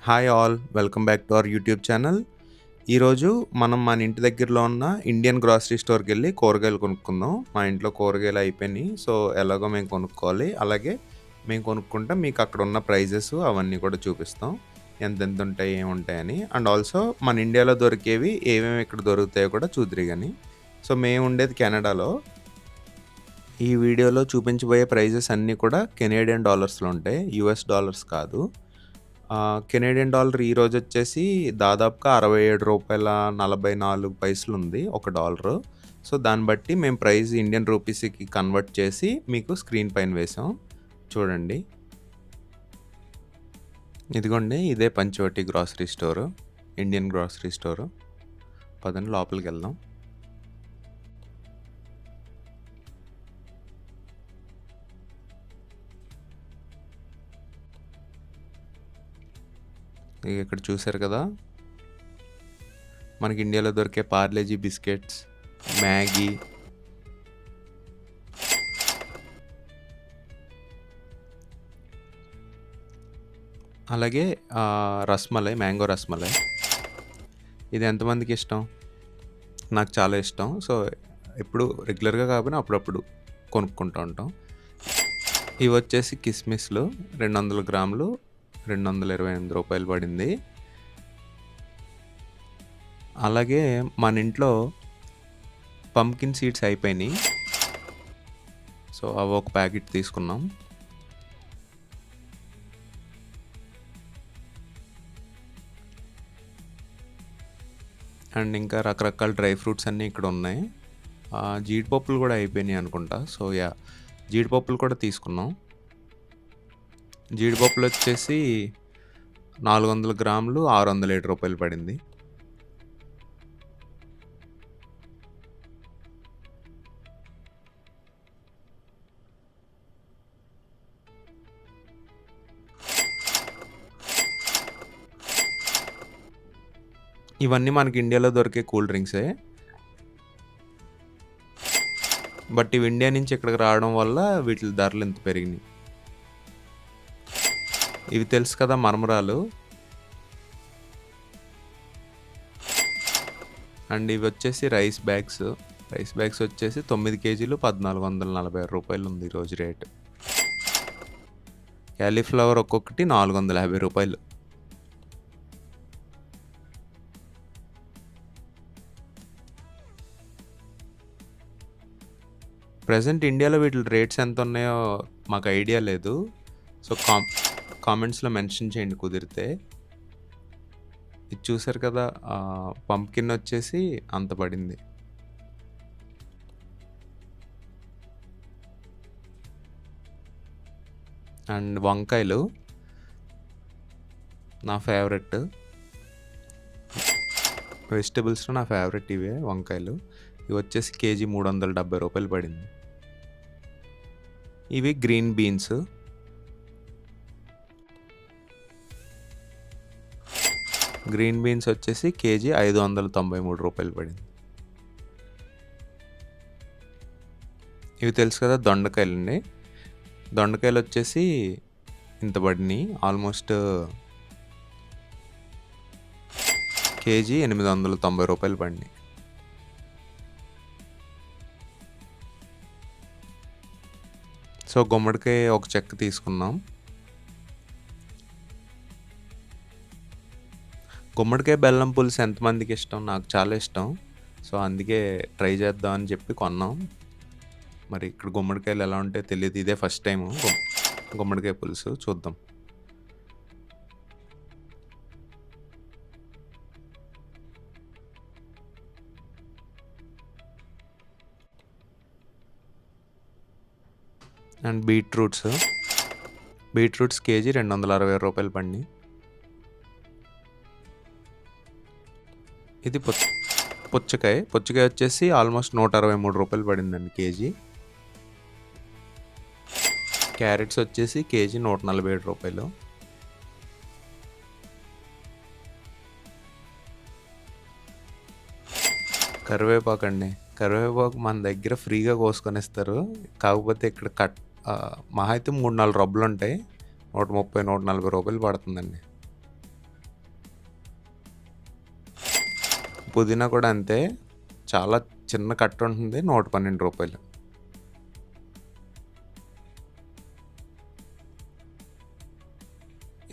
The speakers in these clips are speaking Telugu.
Hi all welcome back to our YouTube channel. ఈరోజు మనం మన ఇంటి దగ్గరలో ఉన్న ఇండియన్ గ్రాసరీ స్టోర్కి వెళ్ళి కూరగాయలు కొనుక్కుందాం. మా ఇంట్లో కూరగాయలు అయిపోయినాయి. సో ఎలాగో మేము కొనుక్కోవాలి. అలాగే మేము కొనుక్కుంటే మీకు అక్కడ ఉన్న ప్రైజెస్ అవన్నీ కూడా చూపిస్తాం. ఎంతెంత ఉంటాయి ఏముంటాయని. అండ్ ఆల్సో మన ఇండియాలో దొరికేవి ఏమేమి ఇక్కడ దొరుకుతాయో కూడా చూద్దురు కానీ. సో మేము ఉండేది కెనడాలో. ఈ వీడియోలో చూపించబోయే ప్రైజెస్ అన్నీ కూడా కెనేడియన్ డాలర్స్లో ఉంటాయి, యూఎస్ డాలర్స్ కాదు. కెనేడియన్ డాలర్ ఈరోజు వచ్చేసి దాదాపుగా ₹67.44 ఉంది ఒక డాలరు. సో దాన్ని బట్టి మేము ప్రైస్ ఇండియన్ రూపీస్కి కన్వర్ట్ చేసి మీకు స్క్రీన్ పైన వేసాం చూడండి. ఇదిగోండి, ఇదే Panchavati grocery store, Indian grocery store. పదండి లోపలికి వెళ్దాం. ఇక్కడ చూసారు కదా, మనకి ఇండియాలో దొరికే పార్లేజీ బిస్కెట్స్, మ్యాగీ, అలాగే రస్మలై, మ్యాంగో రస్మలై. ఇది ఎంతమందికి ఇష్టం? నాకు చాలా ఇష్టం. సో ఎప్పుడు రెగ్యులర్గా కాకపోయినా అప్పుడప్పుడు కొనుక్కుంటూ ఉంటాం. ఇవి వచ్చేసి కిస్మిస్లు 200 గ్రాములు ₹228 పడింది. అలాగే మన ఇంట్లో పంకిన్ సీడ్స్ అయిపోయినాయి. సో అవి ఒక ప్యాకెట్ తీసుకున్నాం. అండ్ ఇంకా రకరకాల డ్రై ఫ్రూట్స్ అన్నీ ఇక్కడ ఉన్నాయి. జీడిపప్పులు కూడా అయిపోయినాయి అనుకుంటా. సో జీడిపప్పులు కూడా తీసుకున్నాం. జీడిపప్పులు వచ్చేసి 400 గ్రాములు ₹607 పడింది. ఇవన్నీ మనకి ఇండియాలో దొరికే కూల్ డ్రింక్సే. బట్ ఇవి ఇండియా నుంచి ఇక్కడికి రావడం వల్ల వీటి ధరలు ఇంత పెరిగినాయి. ఇవి తెలుసు కదా, మరమరాలు. అండ్ ఇవి వచ్చేసి రైస్ బ్యాగ్స్ వచ్చేసి 9 కేజీలు ₹1446 ఉంది ఈరోజు రేటు. క్యాలీఫ్లవర్ ఒక్కొక్కటి ₹450. ప్రజెంట్ ఇండియాలో వీటి రేట్స్ ఎంత ఉన్నాయో మాకు ఐడియా లేదు. సో కామెంట్స్లో మెన్షన్ చేయండి కుదిరితే. ఇది చూసారు కదా, పంప్కిన్ వచ్చేసి అంత పడింది. అండ్ వంకాయలు నా ఫేవరెట్, వెజిటబుల్స్లో నా ఫేవరెట్ ఇవే వంకాయలు. ఇవి వచ్చేసి కేజీ ₹370 పడింది. ఇవి గ్రీన్ బీన్స్. వచ్చేసి కేజీ ₹593 పడింది. ఇవి తెలుసు కదా, దొండకాయలండి. దొండకాయలు వచ్చేసి ఇంత పడినాయి. ఆల్మోస్ట్ కేజీ ₹890 పడినాయి. సో గుమ్మడికాయ ఒక చెక్క తీసుకున్నాం. గుమ్మడికాయ బెల్లం పులుసు ఎంతమందికి ఇష్టం? నాకు చాలా ఇష్టం. సో అందుకే ట్రై చేద్దాం అని చెప్పి కొన్నాం. మరి ఇక్కడ గుమ్మడికాయలు ఎలా ఉంటాయో తెలియదు. ఇదే ఫస్ట్ టైము గుమ్మడికాయ పులుసు. చూద్దాం. అండ్ బీట్రూట్స్ కేజీ ₹260 పడినాయి. ఇది పుచ్చకాయ వచ్చేసి ఆల్మోస్ట్ ₹163 పడిందండి కేజీ. క్యారెట్స్ వచ్చేసి కేజీ ₹147. కరివేపాకు మన దగ్గర ఫ్రీగా కోసుకొని ఇస్తారు. కాకపోతే ఇక్కడ మహా అయితే 3-4 రబ్బలు ఉంటాయి. ₹130-140 పడుతుందండి. పుదీనా కూడా అంతే. చాలా చిన్న కట్ట ఉంటుంది. రూ. 112.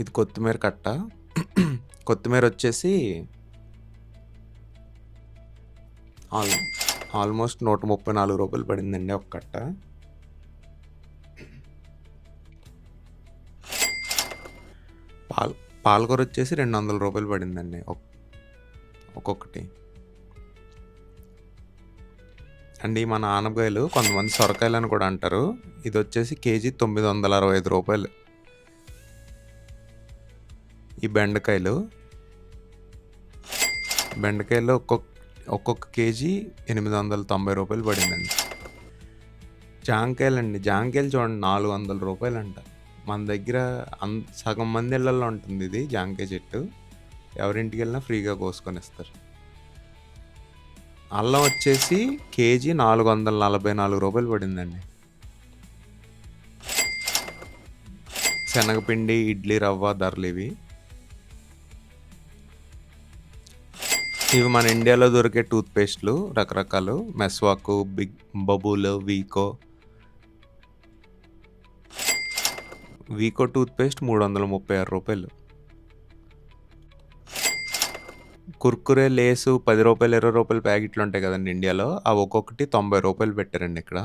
ఇది కొత్తిమీర కట్ట. కొత్తిమీర వచ్చేసి ఆల్మోస్ట్ రూ. 134 పడిందండి ఒక కట్ట. పాలకూర వచ్చేసి రూ. 200 పడిందండి ఒక్కొక్కటి. అండి మన ఆనపకాయలు కొంతమంది సొరకాయలు అని కూడా అంటారు. ఇది వచ్చేసి కేజీ రూ. 965. ఈ బెండకాయలు ఒక్కొక్క కేజీ రూ. 890 పడిందండి. జాంకాయలండి, జాంకాయలు చూడండి రూ. 400 అంట. మన దగ్గర సగం మంది ఇళ్లలో ఉంటుంది ఇది జాంకాయ చెట్టు. ఎవరింటికి వెళ్ళినా ఫ్రీగా కోసుకొని ఇస్తారు. అల్లం వచ్చేసి కేజీ రూ. 444 పడిందండి. శనగపిండి, ఇడ్లీ రవ్వ ధరలు ఇవి మన ఇండియాలో దొరికే టూత్పేస్ట్లు రకరకాలు. మెస్వాకు, బిగ్ బబుల్, వీకో టూత్పేస్ట్ రూ. 336. కుర్కురే, లేసు రూ. 10, రూ. 20 ప్యాకెట్లు ఉంటాయి కదండి ఇండియాలో. అవి ఒక్కొక్కటి రూ. 90 పెట్టారండి ఇక్కడ.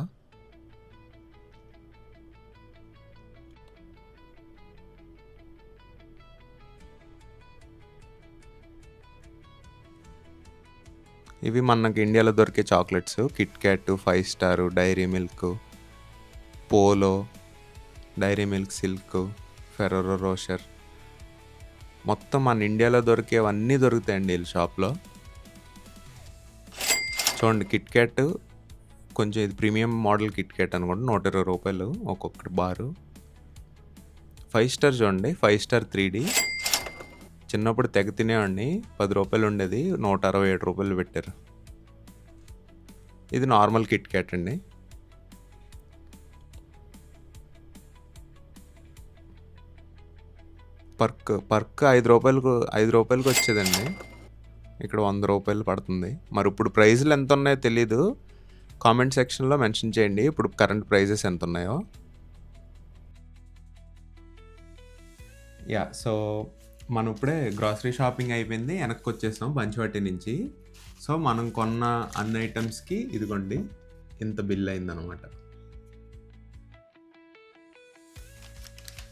ఇవి మనకి ఇండియాలో దొరికే chocolates. Kit Kat, 5 star, Dairy Milk, Polo, Dairy Milk, Silk, Ferrero Rocher, మొత్తం మన ఇండియాలో దొరికేవన్నీ దొరుకుతాయండి వీళ్ళ షాప్లో. చూడండి కిట్ క్యాట్ కొంచెం ఇది ప్రీమియం మోడల్ కిట్ క్యాట్ అనుకోండి. రూ. 120 ఒక్కొక్కటి బారు. 5 స్టార్ చూడండి, 5 స్టార్ 3D. చిన్నప్పుడు తెగ తినేవాడిని. రూ. 10 ఉండేది, రూ. 167 పెట్టారు. ఇది నార్మల్ కిట్ క్యాట్ అండి. పర్క్ రూ. 5 వచ్చేదండి. ఇక్కడ రూ. 100 పడుతుంది. మరి ఇప్పుడు ప్రైజులు ఎంత ఉన్నాయో తెలీదు. కామెంట్ సెక్షన్లో మెన్షన్ చేయండి ఇప్పుడు కరెంట్ ప్రైజెస్ ఎంత ఉన్నాయో. సో మనం ఇప్పుడే గ్రాసరీ షాపింగ్ అయిపోయింది, వెనక్కి వచ్చేసాం పంచవటి నుంచి. సో మనం కొన్న అన్ని ఐటమ్స్కి ఇదిగోండి ఇంత బిల్ అయిందనమాట.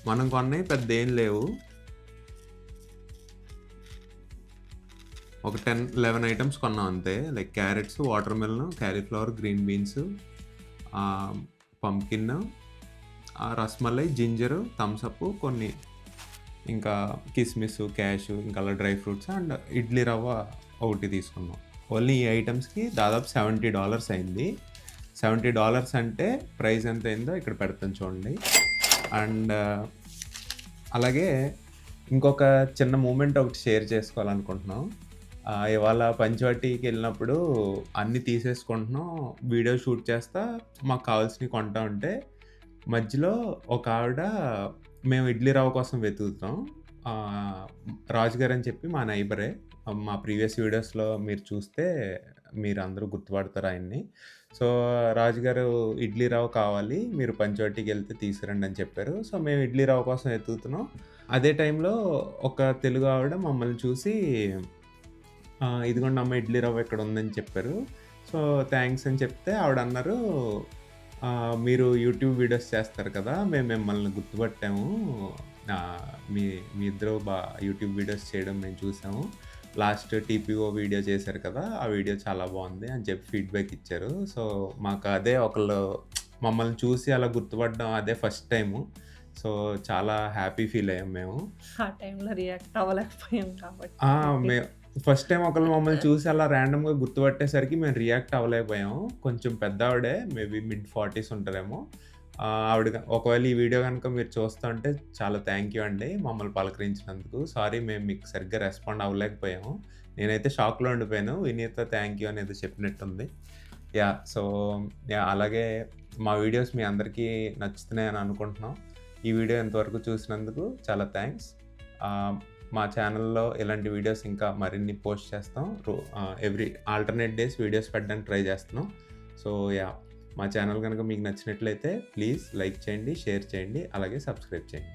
మనం కొన్నవి పెద్ద ఏం లేవు. ఒక 10-11 ఐటమ్స్ కొన్నాం అంతే. Like carrots, watermelon, cauliflower, green beans, pumpkin, rasmalai, ginger, Thums Up, కొన్ని ఇంకా కిస్మిస్, క్యాషు, ఇంకా అలా డ్రై ఫ్రూట్స్ అండ్ ఇడ్లీ రవ్వ ఒకటి తీసుకున్నాం. ఓన్లీ ఈ ఐటమ్స్కి దాదాపు $70 అయింది. $70 అంటే ప్రైస్ ఎంత అయిందో ఇక్కడ పెడతాను చూడండి. అండ్ అలాగే ఇంకొక చిన్న మూమెంట్ ఒకటి షేర్ చేసుకోవాలనుకుంటున్నాం. ఇవాళ పంచవటికి వెళ్ళినప్పుడు అన్నీ తీసేసుకుంటున్నాం, వీడియో షూట్ చేస్తా మాకు కావాల్సినవి కొంటా ఉంటే మధ్యలో ఒక ఆవిడ మేము ఇడ్లీ రవ్వ కోసం వెతుకుతాం. రాజుగారు అని చెప్పి మా నైబరే. మా ప్రీవియస్ వీడియోస్లో మీరు చూస్తే మీరు అందరూ గుర్తుపడతారు ఆయన్ని. సో రాజుగారు ఇడ్లీ రవ్వ కావాలి, మీరు పంచవటికి వెళ్తే తీసుకురండి అని చెప్పారు. సో మేము ఇడ్లీ రవ్వ కోసం వెతుకుతున్నాం. అదే టైంలో ఒక తెలుగు ఆవిడ మమ్మల్ని చూసి ఇదిగోండి అమ్మ ఇడ్లీ రవ్వ ఇక్కడ ఉందని చెప్పారు. సో థ్యాంక్స్ అని చెప్తే ఆవిడ అన్నారు, మీరు యూట్యూబ్ వీడియోస్ చేస్తారు కదా, మేము మిమ్మల్ని గుర్తుపట్టాము, మీ ఇద్దరు యూట్యూబ్ వీడియోస్ చేయడం మేము చూసాము, లాస్ట్ టీపీఓ వీడియో చేశారు కదా, ఆ వీడియో చాలా బాగుంది అని చెప్పి ఫీడ్బ్యాక్ ఇచ్చారు. సో మాకు అదే ఒకళ్ళు మమ్మల్ని చూసి అలా గుర్తుపడడం అదే ఫస్ట్ టైము. సో చాలా హ్యాపీ ఫీల్ అయ్యాం మేము. ఆ టైంలో రియాక్ట్ అవ్వలేకపోయాం కాబట్టి. మేము ఫస్ట్ టైం ఒకళ్ళు మమ్మల్ని చూసి అలా ర్యాండమ్గా గుర్తుపట్టేసరికి మేము రియాక్ట్ అవ్వలేకపోయాము. కొంచెం పెద్ద ఆవిడే, మేబీ mid-40s ఉంటారేమో. ఆవిడ ఒకవేళ ఈ వీడియో కనుక మీరు చూస్తుంటే చాలా థ్యాంక్ యూ అండి మమ్మల్ని పలకరించినందుకు. సారీ మేము మీకు సరిగ్గా రెస్పాండ్ అవ్వలేకపోయాము. నేనైతే షాక్లో ఉండిపోయాను. వినీత థ్యాంక్ యూ అనేది చెప్పినట్టుంది. సో అలాగే మా వీడియోస్ మీ అందరికీ నచ్చుతున్నాయని అనుకుంటున్నాం. ఈ వీడియో ఇంతవరకు చూసినందుకు చాలా థ్యాంక్స్. మా ఛానల్‌లో ఇలాంటి వీడియోస్ ఇంకా మరిన్ని పోస్ట్ చేస్తాం. ఎవ్రీ ఆల్టర్‌నేట్ డేస్ వీడియోస్ పెట్టడానికి ట్రై చేస్తున్నాం. So, yeah! మా ఛానల్ గనుక మీకు నచ్చినట్లయితే ప్లీజ్ లైక్ చేయండి, షేర్ చేయండి, అలాగే సబ్స్క్రైబ్ చేయండి.